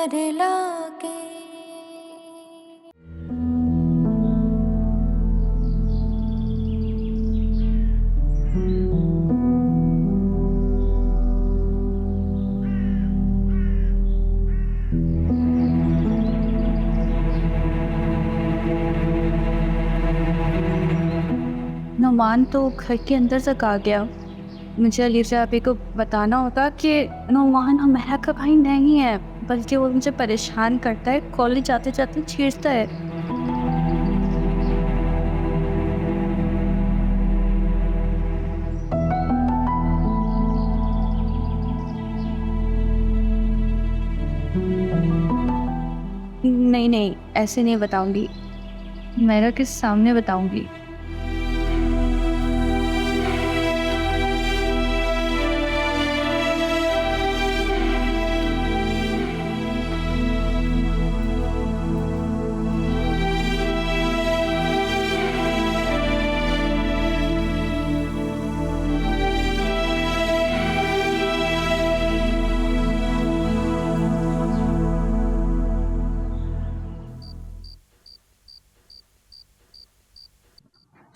प्यार लागे। नुमान तो घर के अंदर तक आ गया। मुझे अली साहब को बताना होता कि नुमान हमारा का भाई नहीं है, बल्कि वो मुझे परेशान करता है, कॉलेज जाते जाते छेड़ता है। नहीं नहीं, ऐसे नहीं बताऊंगी, मेरा किस सामने बताऊंगी।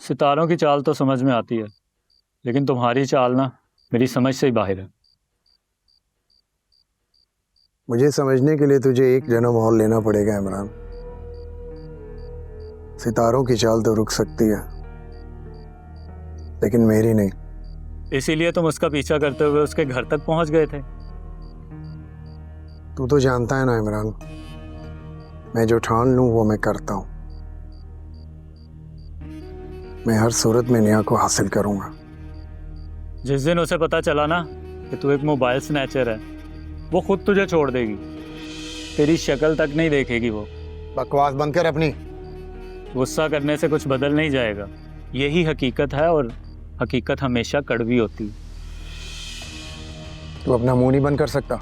सितारों की चाल तो समझ में आती है, लेकिन तुम्हारी चाल ना मेरी समझ से ही बाहर है। मुझे समझने के लिए तुझे एक जन्म और लेना पड़ेगा इमरान। सितारों की चाल तो रुक सकती है, लेकिन मेरी नहीं। इसीलिए तुम उसका पीछा करते हुए उसके घर तक पहुंच गए थे। तू तो जानता है ना इमरान, मैं जो ठान लूं वो मैं करता हूं। मैं हर सूरत में नेहा को हासिल करूंगा। जिस दिन उसे पता चला ना कि तू एक मोबाइल स्नैचर है, वो खुद तुझे छोड़ देगी। तेरी शक्ल तक नहीं देखेगी वो। बकवास बंद कर अपनी। गुस्सा करने से कुछ बदल नहीं जाएगा, यही हकीकत है, और हकीकत हमेशा कड़वी होती है। तू अपना मुंह नहीं बंद कर सकता।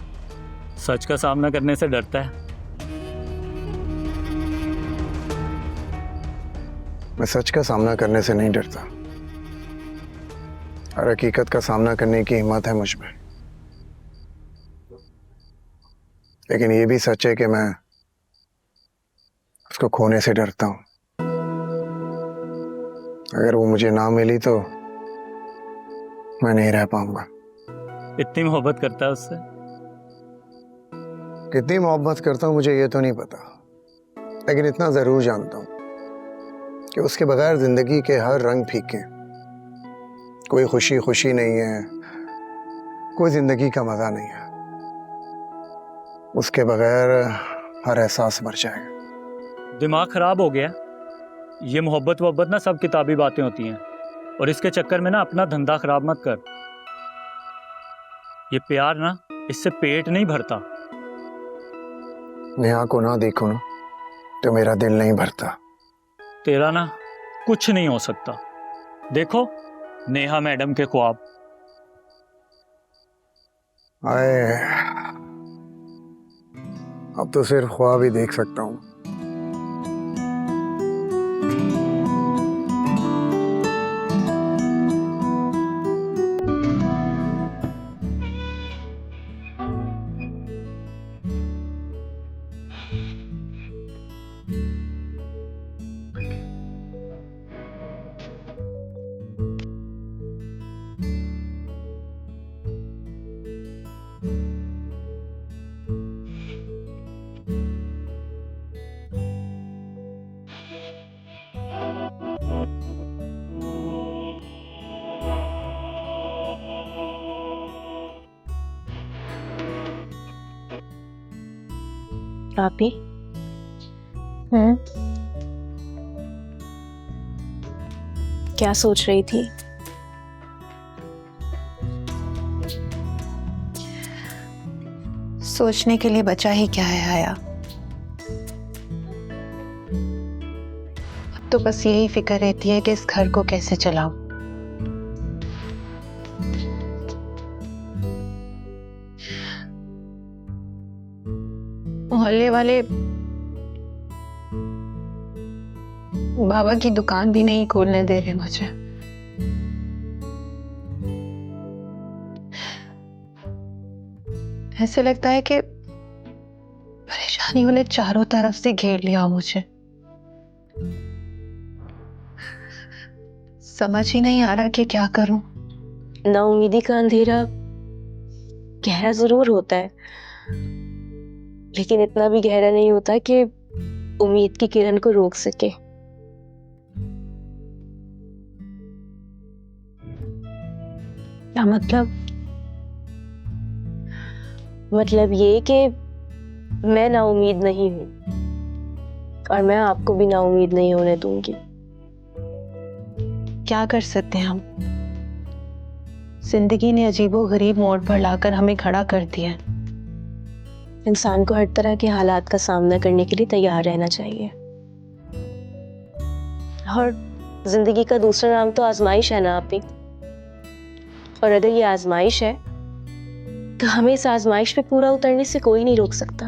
सच का सामना करने से डरता है। मैं सच का सामना करने से नहीं डरता, हर हकीकत का सामना करने की हिम्मत है मुझ में। लेकिन ये भी सच है कि मैं उसको खोने से डरता हूं। अगर वो मुझे ना मिली तो मैं नहीं रह पाऊंगा। इतनी मोहब्बत करता है उससे? कितनी मोहब्बत करता हूं मुझे ये तो नहीं पता, लेकिन इतना जरूर जानता हूं कि उसके बगैर जिंदगी के हर रंग फीके। कोई खुशी खुशी नहीं है, कोई जिंदगी का मजा नहीं है। उसके बगैर हर एहसास मर जाएगा। दिमाग खराब हो गया। ये मोहब्बत वोहब्बत ना सब किताबी बातें होती हैं, और इसके चक्कर में ना अपना धंधा खराब मत कर। ये प्यार ना, इससे पेट नहीं भरता। नेहा को ना देखो ना तो मेरा दिल नहीं भरता। तेरा ना कुछ नहीं हो सकता। देखो नेहा मैडम के ख्वाब। आए, अब तो सिर्फ ख्वाब ही देख सकता हूँ। भाभी। क्या सोच रही थी? सोचने के लिए बचा ही क्या है आया। अब तो बस यही फिक्र रहती है कि इस घर को कैसे चलाऊं। मोहल्ले वाले बाबा की दुकान भी नहीं खोलने दे रहे मुझे। ऐसे लगता है कि नहीं उन्हें चारों तरफ से घेर लिया मुझे। समझ ही नहीं आ रहा कि क्या करूं। नाउमीदी का अंधेरा गहरा जरूर होता है, लेकिन इतना भी गहरा नहीं होता कि उम्मीद की किरण को रोक सके। क्या मतलब? मतलब ये कि मैं नाउमीद नहीं हूं और मैं आपको भी नाउमीद नहीं होने दूंगी। क्या कर सकते हैं हम? जिंदगी ने अजीबोगरीब मोड़ पर लाकर हमें खड़ा कर दिया है। इंसान को हर तरह के हालात का सामना करने के लिए तैयार रहना चाहिए। और जिंदगी का दूसरा नाम तो आजमाइश है ना आपी। और अगर ये आजमाइश है तो हमें इस आजमाइश पे पूरा उतरने से कोई नहीं रोक सकता।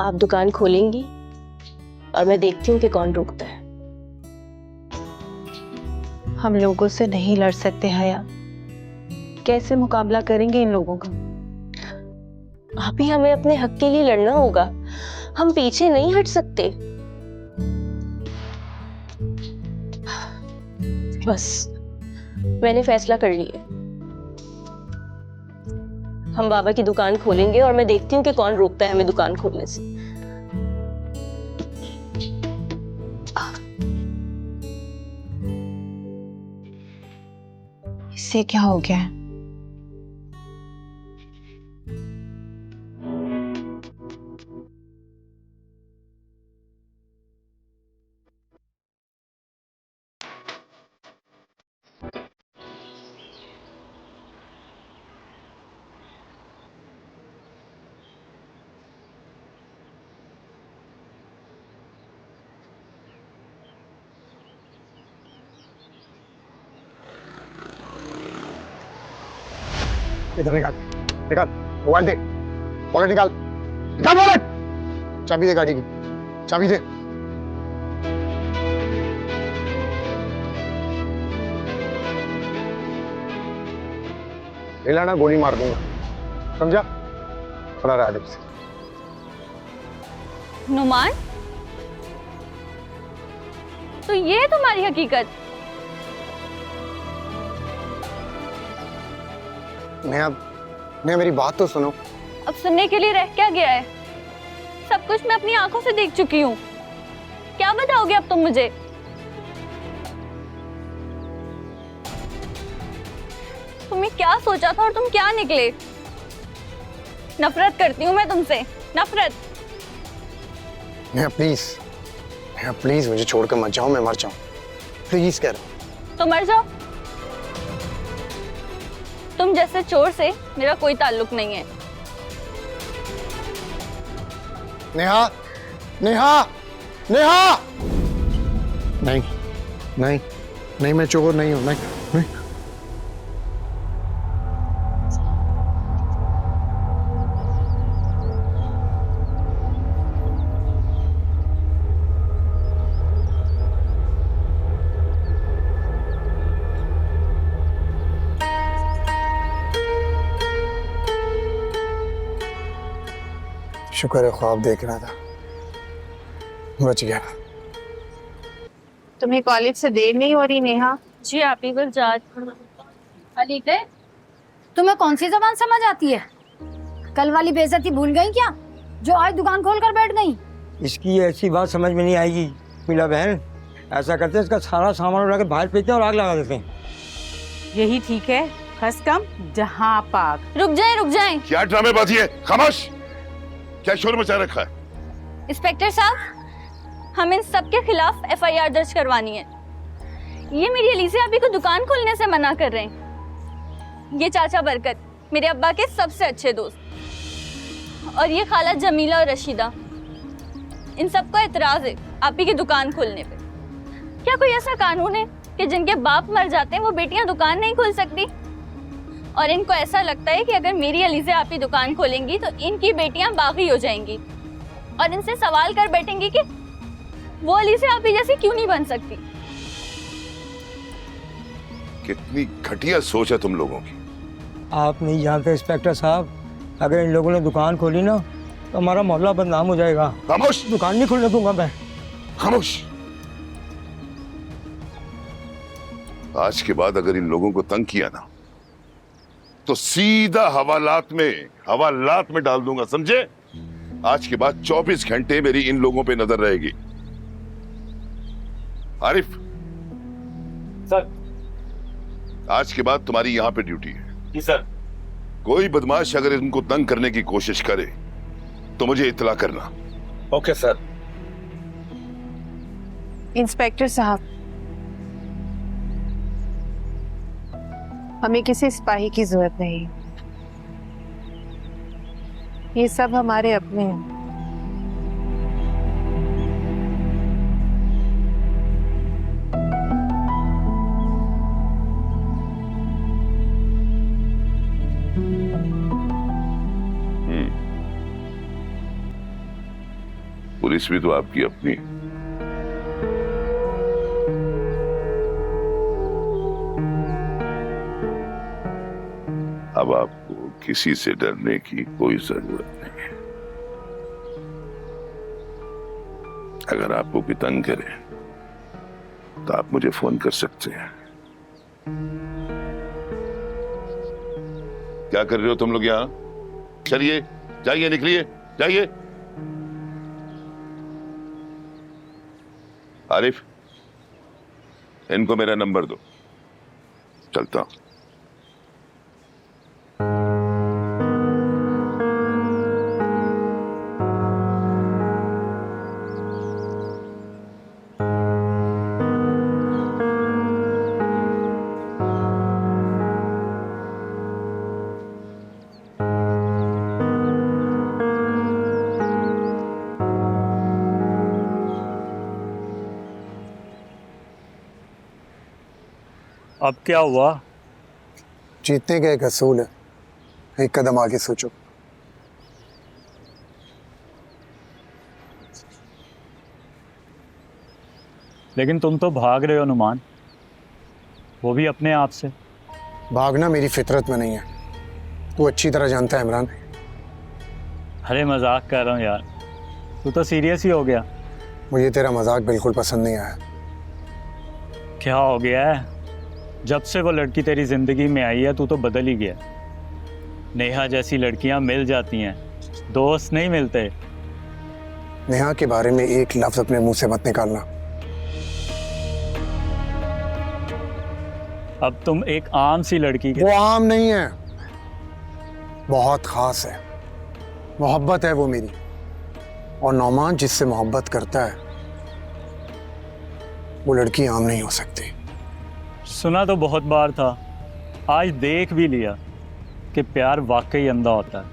आप दुकान खोलेंगी और मैं देखती हूँ कि कौन रोकता है। हम लोगों से नहीं लड़ सकते हया। कैसे मुकाबला करेंगे इन लोगों का? आप ही हमें अपने हक के लिए लड़ना होगा। हम पीछे नहीं हट सकते। बस मैंने फैसला कर लिया। हम बाबा की दुकान खोलेंगे और मैं देखती हूँ कि कौन रोकता है हमें दुकान खोलने से। इससे क्या हो गया है? इधर निकाल, निकाल मोबाइल दे, वॉलेट निकाल, निकाल वॉलेट। चाबी दे गाड़ी की, चाबी दे। हिलाना गोली मार दूंगा, समझा? बना रहा है से। नुमान, तो ये है तुम्हारी हकीकत? नेहा मेरी बात तो सुनो। अब सुनने के लिए रह क्या गया है? सब कुछ मैं अपनी आंखों से देख चुकी हूँ। क्या बताओगे अब तुम मुझे? तुम्हें क्या सोचा था और तुम क्या निकले? नफरत करती हूँ मैं तुमसे, नफरत। नेहा प्लीज मुझे छोड़कर मत जाओ, मैं मर जाऊं। प्लीज कह रहा हूं। तो मर जाओ। तुम जैसे चोर से मेरा कोई ताल्लुक नहीं है। नेहा, नेहा, नेहा! नहीं, नहीं, नहीं, मैं चोर नहीं हूं, नहीं, नहीं। शुक्र है ख्वाब देख रहा था, बच गया। तुम्हें कॉलेज से देर नहीं हो रही नेहा? जी आप ही बस जा। अलीते, तुम्हें कौन सी जबान समझ आती है? कल वाली बेइज्जती भूल गई क्या, जो आज दुकान खोल कर बैठ गई? इसकी ऐसी बात समझ में नहीं आएगी मीला बहन। ऐसा करते हैं, इसका सारा सामान उड़ा के बाहर फेंकते हैं और आग लगा देते हैं। यही ठीक है, खस कम जहां पाक। रुक जाएं। क्या ड्रामेबाजी है? खामोश! क्या शोर मचा रखा है? इंस्पेक्टर साहब, हम इन सब के खिलाफ एफआईआर दर्ज करवानी है। ये मेरी अलीज़ा अभी को दुकान खोलने से मना कर रहे हैं। ये चाचा बरकत, मेरे अब्बा के सबसे अच्छे दोस्त, और ये खाला जमीला और रशीदा, इन सबको एतराज है आप ही की दुकान खोलने पे। क्या कोई ऐसा कानून है कि जिनके बाप मर जाते हैं वो बेटियां दुकान नहीं खोल सकती? और इनको ऐसा लगता है कि अगर मेरी अलीज़ा आप ही दुकान खोलेंगी तो इनकी बेटियां बागी हो जाएंगी और इनसे सवाल कर बैठेंगी कि वो अलीज़ा आप ही जैसी क्यों नहीं बन सकती। कितनी घटिया सोच है तुम लोगों की। आप नहीं जानते इंस्पेक्टर साहब, अगर इन लोगों ने दुकान खोली ना तो हमारा मोहल्ला बदनाम हो जाएगा। खामोश, दुकान नहीं खुलने दूंगा मैं। खामोश। आज के बाद अगर इन लोगों को तंग किया ना तो सीधा हवालात में डाल दूंगा, समझे? आज के बाद 24 घंटे मेरी इन लोगों पे नजर रहेगी। आरिफ सर। आज के बाद तुम्हारी यहां पे ड्यूटी है। जी सर। कोई बदमाश अगर इनको तंग करने की कोशिश करे तो मुझे इत्तला करना। Okay sir. इंस्पेक्टर साहब, हमें किसी सिपाही की जरूरत नहीं, ये सब हमारे अपने हैं। पुलिस भी तो आपकी अपनी है। अब आपको किसी से डरने की कोई जरूरत नहीं है। अगर आपको कोई तंग करे तो आप मुझे फोन कर सकते हैं। क्या कर रहे हो तुम लोग यहां? चलिए, जाइए, निकलिए, जाइए। आरिफ, इनको मेरा नंबर दो, चलता हूं। अब क्या हुआ? जीतने का एक असूल है, एक कदम आगे सोचो। लेकिन तुम तो भाग रहे हो नुमान, वो भी अपने आप से। भागना मेरी फितरत में नहीं है, तू अच्छी तरह जानता है इमरान। अरे मजाक कर रहा हूँ यार, तू तो सीरियस ही हो गया। मुझे तेरा मजाक बिल्कुल पसंद नहीं आया। क्या हो गया है? जब से वो लड़की तेरी जिंदगी में आई है तू तो बदल ही गया। नेहा जैसी लड़कियां मिल जाती हैं, दोस्त नहीं मिलते। नेहा के बारे में एक लफ्ज अपने मुंह से मत निकालना। अब तुम एक आम सी लड़की के वो आम नहीं है, बहुत खास है। मोहब्बत है वो मेरी, और नौमान जिससे मोहब्बत करता है वो लड़की आम नहीं हो सकती। सुना तो बहुत बार था, आज देख भी लिया कि प्यार वाकई अंधा होता है,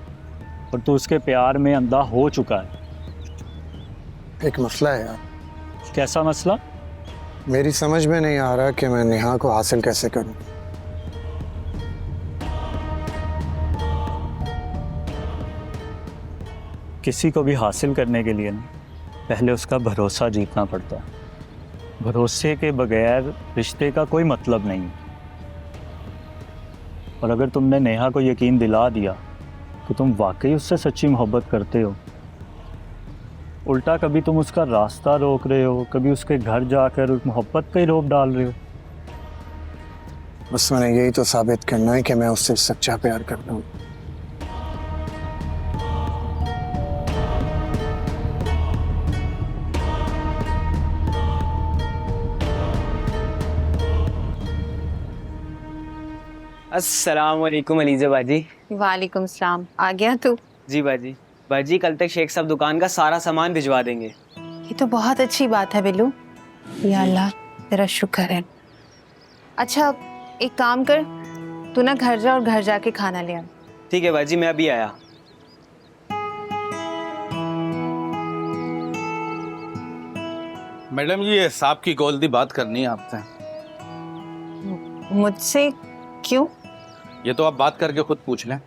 और तू उसके प्यार में अंधा हो चुका है। एक मसला है यार। कैसा मसला? मेरी समझ में नहीं आ रहा कि मैं नेहा को हासिल कैसे करूं। किसी को भी हासिल करने के लिए ना पहले उसका भरोसा जीतना पड़ता है। भरोसे के बगैर रिश्ते का कोई मतलब नहीं। और अगर तुमने नेहा को यकीन दिला दिया कि तुम वाकई उससे सच्ची मोहब्बत करते हो, उल्टा कभी तुम उसका रास्ता रोक रहे हो, कभी उसके घर जाकर उस मोहब्बत का ही रोक डाल रहे हो। बस मैंने यही तो साबित करना है कि मैं उससे सच्चा प्यार करता हूँ। अस्सलाम वालेकुम अलीजा बाजी। वालेकुम सलाम। आ गया तू? जी बाजी। बाजी कल तक शेख साहब दुकान का सारा सामान भिजवा देंगे। ये तो बहुत अच्छी बात है बिल्लू। या अल्लाह तेरा शुक्र है। अच्छा एक काम कर, तू ना घर जा और घर जाके खाना ले आ। ठीक है बाजी, मैं अभी आया। मैडम ये सांप की गोल्दी बात करनी है आपसे। मुझसे? क्यों? ये तो आप बात करके खुद पूछ लें।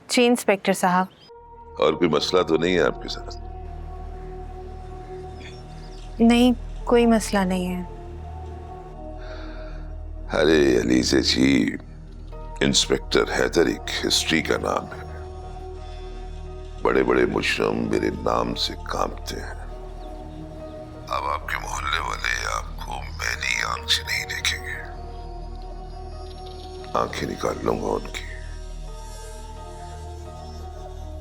जी इंस्पेक्टर साहब। और कोई मसला तो नहीं है आपके साथ? नहीं कोई मसला नहीं है। अरे अलीजे जी, इंस्पेक्टर हैदर एक हिस्ट्री का नाम है। बड़े बड़े मुजरिम मेरे नाम से कांपते हैं। अब आपके मोहल्ले वाले आपको मैली आंख से नहीं देखेंगे, आंखें निकाल लूंगा उनकी।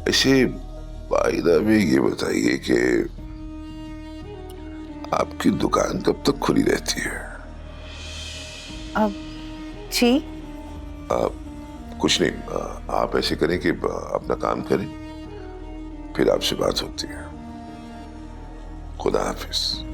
ऐसे वायदा भी ये बताइए कि आपकी दुकान कब तक खुली रहती है? अब जी कुछ नहीं, आप ऐसे करें कि अपना काम करें, फिर आपसे बात होती है। खुदा हाफिज।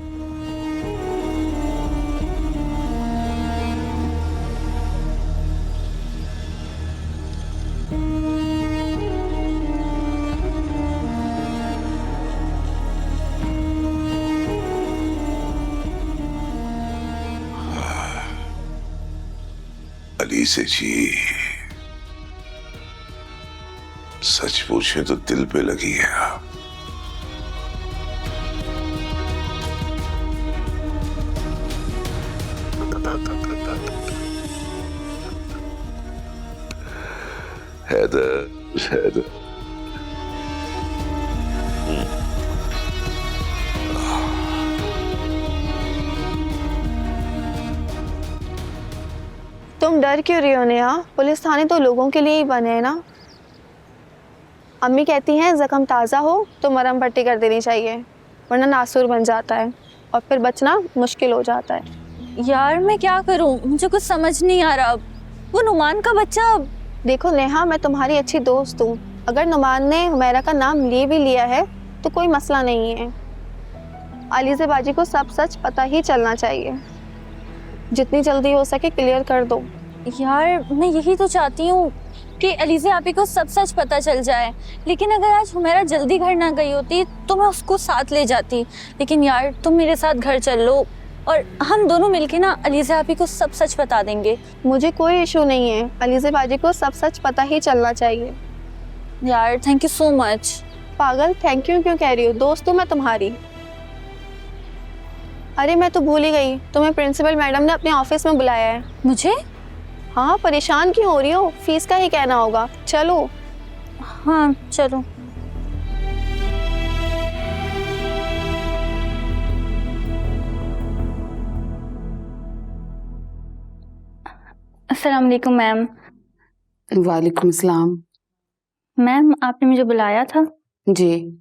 अलीसे जी, सच पूछे तो दिल पे लगी है आप। हैदर, हैदर, तुम डर क्यों रही हो नेहा? पुलिस थाने तो लोगों के लिए ही बने हैं ना। अम्मी कहती हैं जख्म ताज़ा हो तो मरहम पट्टी कर देनी चाहिए, वरना नासूर बन जाता है और फिर बचना मुश्किल हो जाता है। यार मैं क्या करूं, मुझे कुछ समझ नहीं आ रहा। वो नुमान का बच्चा। देखो नेहा, मैं तुम्हारी अच्छी दोस्त हूँ। अगर नुमान ने हुमैरा का नाम ले भी लिया है तो कोई मसला नहीं है। अलीज़े बाजी को सब सच पता ही चलना चाहिए। जितनी जल्दी हो सके क्लियर कर दो। यार मैं यही तो चाहती हूँ कि अलीज़े आपी को सब सच पता चल जाए, लेकिन अगर आज हुमैरा जल्दी घर ना गई होती तो मैं उसको साथ ले जाती। लेकिन यार तुम मेरे साथ घर चल लो और हम दोनों मिलके ना अलीज़े आपी को सब सच बता देंगे। मुझे कोई इशू नहीं है, अलीज़े बाजी को सब सच पता ही चलना चाहिए। यार थैंक यू सो मच। पागल, थैंक यू क्यों कह रही हो? दोस्त हूँ मैं तुम्हारी। अरे मैं तो भूल ही गई, तुम्हें प्रिंसिपल मैडम ने अपने ऑफिस में बुलाया है। मुझे? हाँ, परेशान क्यों हो रही हो? फीस का ही कहना होगा। चलो। हाँ चलो। अस्सलाम वालेकुम मैम। वालेकुम सलाम। मैम आपने मुझे बुलाया था? जी,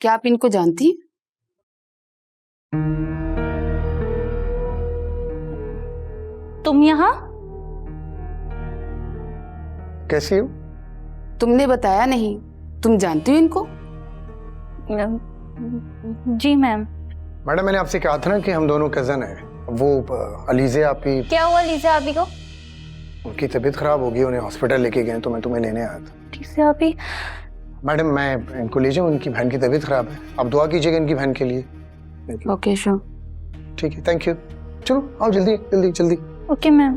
क्या आप इनको जानती हैं? तुम यहाँ? कैसी हो? तुमने बताया नहीं, तुम जानती हो इनको? जी मैम। मैडम, मैंने आपसे कहा था ना कि हम दोनों कजन हैं। वो अलीज़े आपी। क्या हुआ अलीज़े आपी को? उनकी तबीयत खराब होगी, उन्हें हॉस्पिटल लेके गए तो मैं तुम्हें लेने आया था। अलीज़े आपी? मैडम मैं इनको ले जाऊँ? उनकी बहन की तबीयत खराब है, आप दुआ कीजिएगा इनकी बहन के लिए। Okay sure. ठीक है, थैंक यू। चलो आओ जल्दी जल्दी जल्दी। Okay ma'am.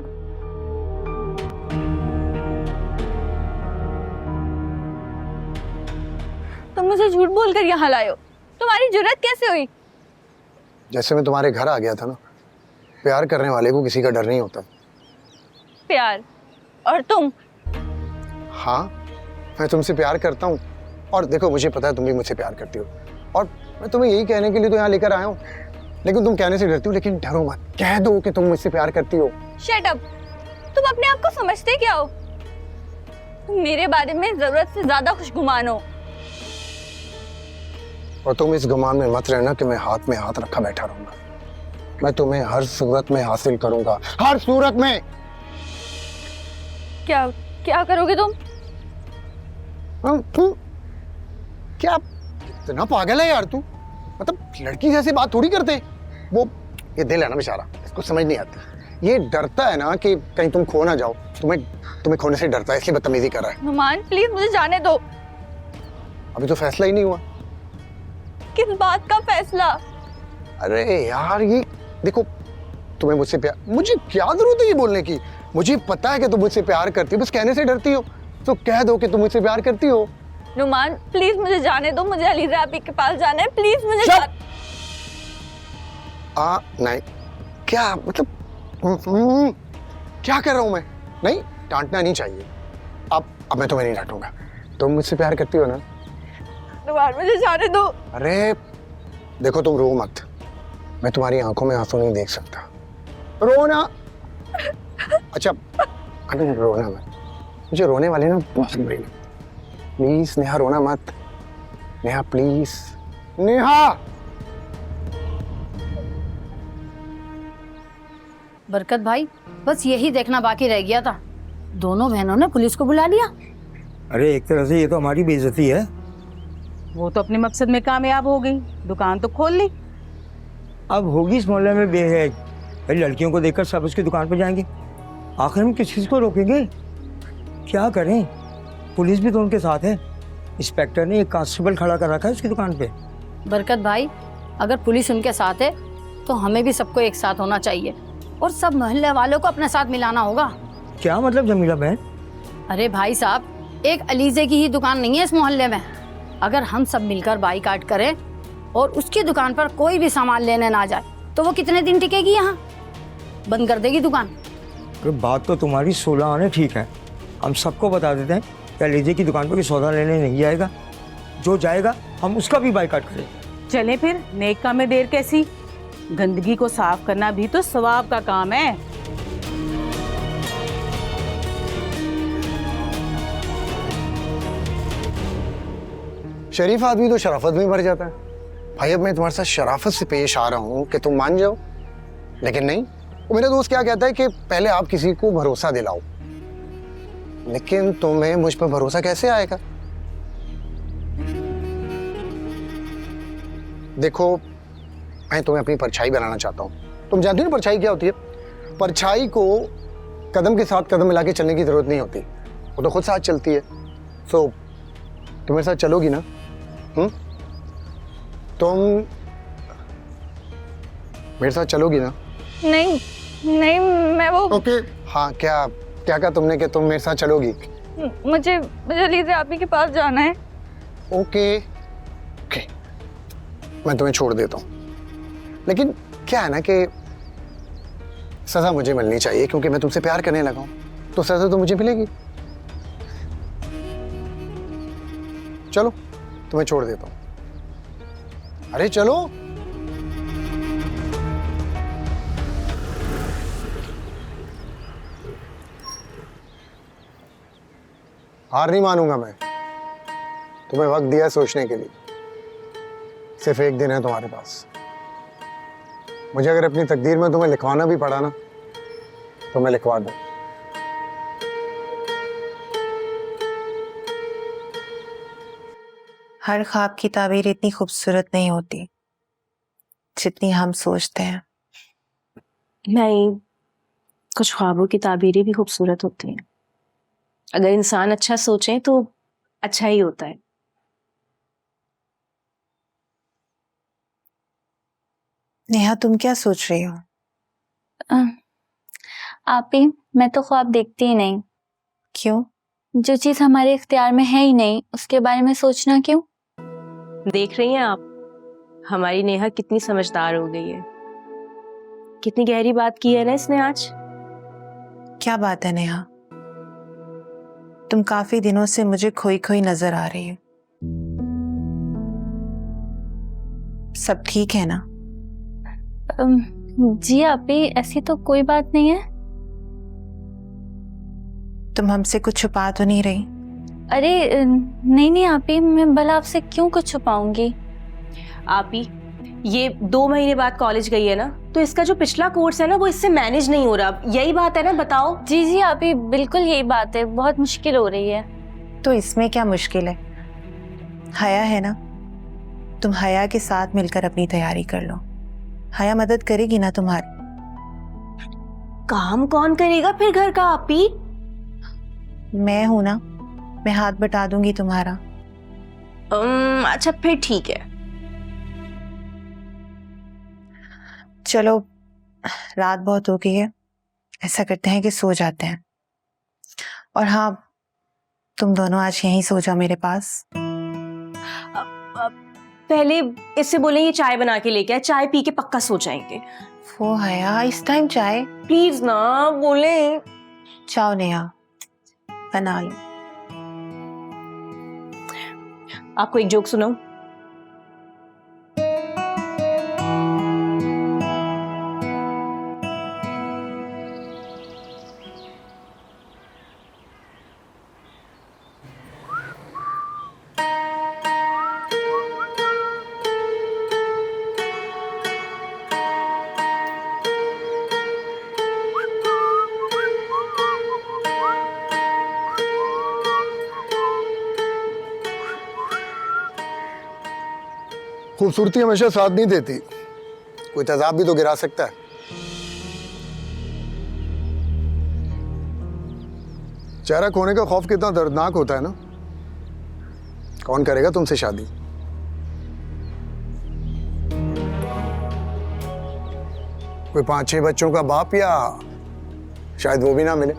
तुम मुझे झूठ बोलकर यहाँ लाए हो, तुम्हारी जुर्रत कैसे हुई? जैसे मैं तुम्हारे घर आ गया था ना, प्यार करने वाले को किसी का डर नहीं होता। प्यार? और तुम? हाँ, मैं तुमसे प्यार करता हूँ, और देखो मुझे पता है तुम भी मुझसे प्यार करती हो, और मैं तुम्हें यही कहने के लिए तो यहाँ लेकर आया हूँ। लेकिन तुम कहने से डरती हो, लेकिन डरो मत, कह दो कि तुम मुझसे प्यार करती हो। Shut up! तुम अपने आप को समझते क्या हो? तुम मेरे बारे में जरूरत से ज्यादा खुशगुमान हो। और तुम इस गुमान में मत रहना कि मैं हाथ में हाथ रखा बैठा रहूंगा। मैं तुम्हें हर सूरत में हासिल करूंगा, हर सूरत में। क्या क्या करोगे तुम? तू क्या इतना पागल है यार तू? मतलब लड़की जैसी बात थोड़ी करते। वो ये दिल है ना बेचारा, इसको समझ नहीं आती। ये डरता है ना कि कहीं तुम खो ना जाओ, तुम्हें खोने से डरता है, इसलिए बदतमीजी कर रहा है। नुमान प्लीज मुझे जाने दो। अभी तो फैसला ही नहीं हुआ। किस बात का फैसला? अरे यार ये देखो, तुम्हें मुझसे प्यार, मुझे क्या जरूरत है ये बोलने की? मुझे पता है कि तुम मुझसे प्यार करती हो, बस कहने से डरती हो। तो कह दो कि तुम मुझसे प्यार करती हो। नुमान प्लीज मुझे जाने दो, मुझे अलीज़े आपी के पास जाना है, प्लीज मुझे नहीं क्या मतलब? क्या कर रहा हूँ मैं? नहीं, डांटना नहीं चाहिए। अब मैं तुम्हें नहीं डांटूंगा। तुम मुझसे प्यार करती हो ना? नुमान मुझे जाने दो। अरे देखो, तुम रो मत। मैं तुम्हारी आंखों में आंसू नहीं देख सकता। रोना। अच्छा, अरे रोना मत। मुझे रोने वाले ना बहुत बुरी लगती। प्लीज नेहा, रोना मत। नेहा प्लीज। नेहा। बरकत भाई, बस यही देखना बाकी रह गया था, दोनों बहनों ने पुलिस को बुला लिया। अरे एक तरह से ये तो हमारी बेइज्जती है। वो तो अपने मकसद में कामयाब हो गई, दुकान तो खोल ली। अब होगी इस मोहल्ले में बेहद। भाई लड़कियों को देखकर सब उसकी दुकान पर जाएंगे। आखिर हम किस चीज को रोकेंगे? क्या करें? पुलिस भी तो उनके साथ है। इंस्पेक्टर ने एक कांस्टेबल खड़ा कर रखा है उसकी दुकान पे। बरकत भाई, अगर पुलिस उनके साथ है तो हमें भी सबको एक साथ होना चाहिए और सब मोहल्ले वालों को अपने साथ मिलाना होगा। क्या मतलब जमीला बहन? अरे भाई साहब, एक अलीजे की ही दुकान नहीं है इस मोहल्ले में। अगर हम सब मिलकर बाईकाट करें और उसकी दुकान पर कोई भी सामान लेने ना जाए तो वो कितने दिन टिकेगी? यहाँ बंद कर देगी दुकान। तो बात तो तुम्हारी 16 आने ठीक है। हम सबको बता देते हैं कि लीजिए की दुकान पर कोई सौदा लेने नहीं जाएगा। जो जाएगा हम उसका भी बाइकाट करें। चले फिर, नेक काम में देर कैसी? गंदगी को साफ करना भी तो सवाब का काम है। शरीफ आदमी तो शराफत में भर जाता है। भाई अब मैं तुम्हारे साथ शराफत से पेश आ रहा हूँ कि तुम मान जाओ, लेकिन नहीं। वो मेरा दोस्त क्या कहता है कि पहले आप किसी को भरोसा दिलाओ, लेकिन तुम्हें मुझ पर भरोसा कैसे आएगा? देखो, मैं तुम्हें अपनी परछाई बनाना चाहता हूँ। तुम जानती हो ना परछाई क्या होती है? परछाई को कदम के साथ कदम मिला के चलने की जरूरत नहीं होती, वो तो खुद साथ चलती है। सो तुम मेरे साथ चलोगी ना? तुम मेरे साथ चलोगी ना? नहीं नहीं, मैं वो ओके। हाँ, क्या क्या कहा तुमने कि तुम मेरे साथ चलोगी? मुझे लीजिए आप ही के पास जाना है। ओके ओके, मैं तुम्हें छोड़ देता हूँ, लेकिन क्या है ना कि सजा मुझे मिलनी चाहिए, क्योंकि मैं तुमसे प्यार करने लगा हूँ, तो सजा तो मुझे मिलेगी। चलो, तुम्हें छोड़ देता हूँ। अरे चलो। हार नहीं मानूंगा मैं। तुम्हें वक्त दिया है सोचने के लिए। सिर्फ एक दिन है तुम्हारे पास। मुझे अगर अपनी तकदीर में तुम्हें लिखवाना भी पड़ा ना, तो मैं लिखवा दूं। हर ख्वाब की ताबीर इतनी खूबसूरत नहीं होती जितनी हम सोचते हैं। नहीं, कुछ ख्वाबों की ताबीरें भी खूबसूरत होती हैं। अगर इंसान अच्छा सोचे तो अच्छा ही होता है। नेहा, तुम क्या सोच रही हो? आप ही, मैं तो ख्वाब देखती ही नहीं। क्यों? जो चीज हमारे इख्तियार में है ही नहीं, उसके बारे में सोचना क्यों? देख रही हैं आप, हमारी नेहा कितनी समझदार हो गई है। कितनी गहरी बात की है ना इसने आज। क्या बात है नेहा? तुम काफी दिनों से मुझे खोई खोई नजर आ रही हो। सब ठीक है ना? जी आपी, ऐसी तो कोई बात नहीं है। तुम हमसे कुछ छुपा तो नहीं रही? अरे नहीं आपी, मैं भला आपसे क्यों कुछ छुपाऊंगी? आपी, ये 2 महीने बाद कॉलेज गई है ना, तो इसका जो पिछला कोर्स है ना वो इससे मैनेज नहीं हो रहा। यही बात है ना, बताओ। जी आपी, बिल्कुल यही बात है, बहुत मुश्किल हो रही है। तो इसमें क्या मुश्किल है? हया है ना, तुम हया के साथ मिलकर अपनी तैयारी कर लो। हया मदद करेगी ना तुम्हारी। काम कौन करेगा फिर घर का आपी? मैं हूं ना, मैं हाथ बटा दूंगी तुम्हारा। अच्छा फिर ठीक है। चलो, रात बहुत हो गई है, ऐसा करते हैं कि सो जाते हैं। और हाँ, तुम दोनों आज यहीं सो जाओ मेरे पास। पहले इससे बोले ये चाय बना के लेके आए, चाय पी के पक्का सो जाएंगे। वो हया, इस टाइम चाय? प्लीज ना बोले। चाओ नेहा, बना लो। आपको एक जोक सुनाऊं? खूबसूरती हमेशा साथ नहीं देती, कोई तेजाब भी तो गिरा सकता है। चेहरा खोने का खौफ कितना दर्दनाक होता है ना। कौन करेगा तुमसे शादी? कोई 5-6 बच्चों का बाप, या शायद वो भी ना मिले।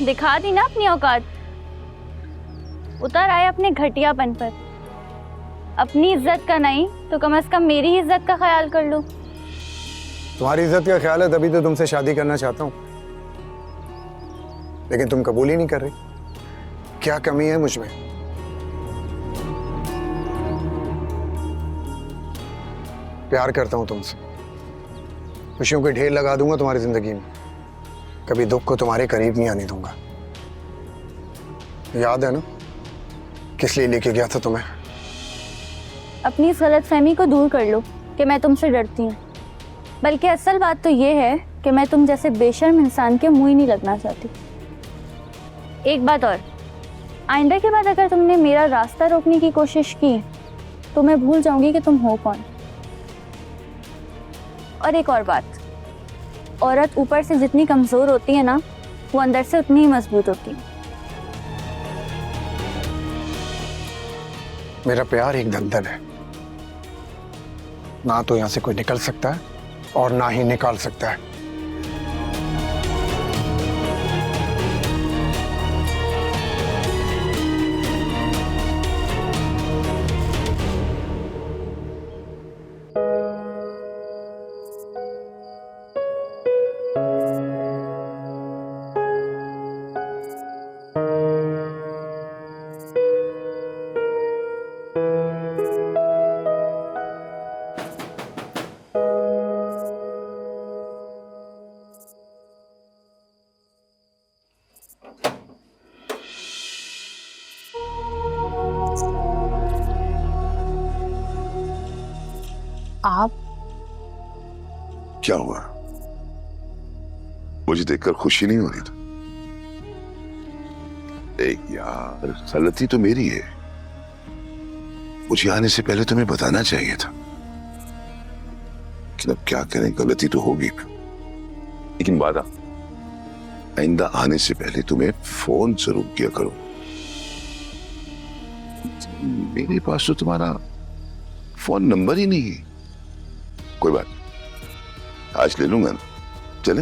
दिखा दी ना अपनी औकात, उतर आए अपने घटियापन पर। अपनी इज्जत का नहीं तो कम से कम मेरी इज्जत का ख्याल कर लो। तुम्हारी इज्जत का ख्याल है तभी तो तुमसे शादी करना चाहता हूं, लेकिन तुम कबूल ही नहीं कर रही। क्या कमी है मुझ में? प्यार करता हूं तुमसे, खुशियों के ढेर लगा दूंगा तुम्हारी जिंदगी में, कभी दुख को तुम्हारे करीब नहीं आने दूंगा। याद है ना किस लिए लेके गया था तुम्हें? अपनी इस गलतफहमी को दूर कर लो कि मैं तुमसे डरती हूँ, बल्कि असल बात तो ये है कि मैं तुम जैसे बेशर्म इंसान के मुंह ही नहीं लगना चाहती। एक बात और, आइंदा के बाद अगर तुमने मेरा रास्ता रोकने की कोशिश की तो मैं भूल जाऊंगी कि तुम हो कौन। और एक और बात, औरत ऊपर से जितनी कमज़ोर होती है ना, वो अंदर से उतनी ही मजबूत होती है। मेरा प्यार एक दलदल है, ना तो यहां से कोई निकल सकता है और ना ही निकाल सकता है। आप क्या हुआ? मुझे देखकर खुशी नहीं हो रही थी? एक यार, गलती तो मेरी है, मुझे आने से पहले तुम्हें बताना चाहिए था। लेकिन अब क्या करें, गलती तो होगी, लेकिन वादा, आइंदा आने से पहले तुम्हें फोन जरूर किया करो। मेरे पास तो तुम्हारा फोन नंबर ही नहीं है। कोई बात नहीं, आज ले लूंगा ना। चले?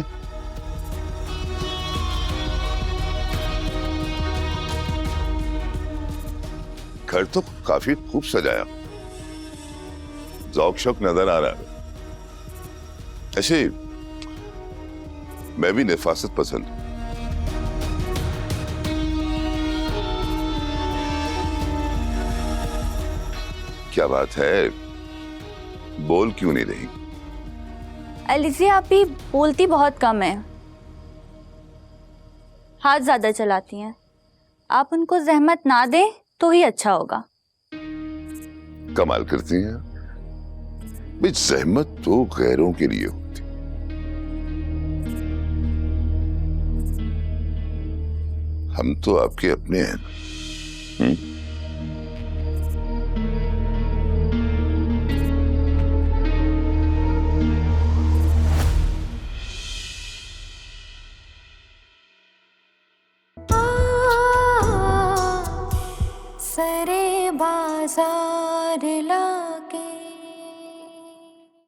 घर तो काफी खूब सजाया, ज़ौक शौक नजर आ रहा है। ऐसे मैं भी नफासत पसंद हूं। क्या बात है, बोल क्यों नहीं रही? एलिज़ा, आप भी बोलती बहुत कम है, हाथ ज्यादा चलाती हैं। आप उनको जहमत ना दें तो ही अच्छा होगा। कमाल करती हैं भाई, जहमत तो गैरों के लिए होती। हम तो आपके अपने हैं।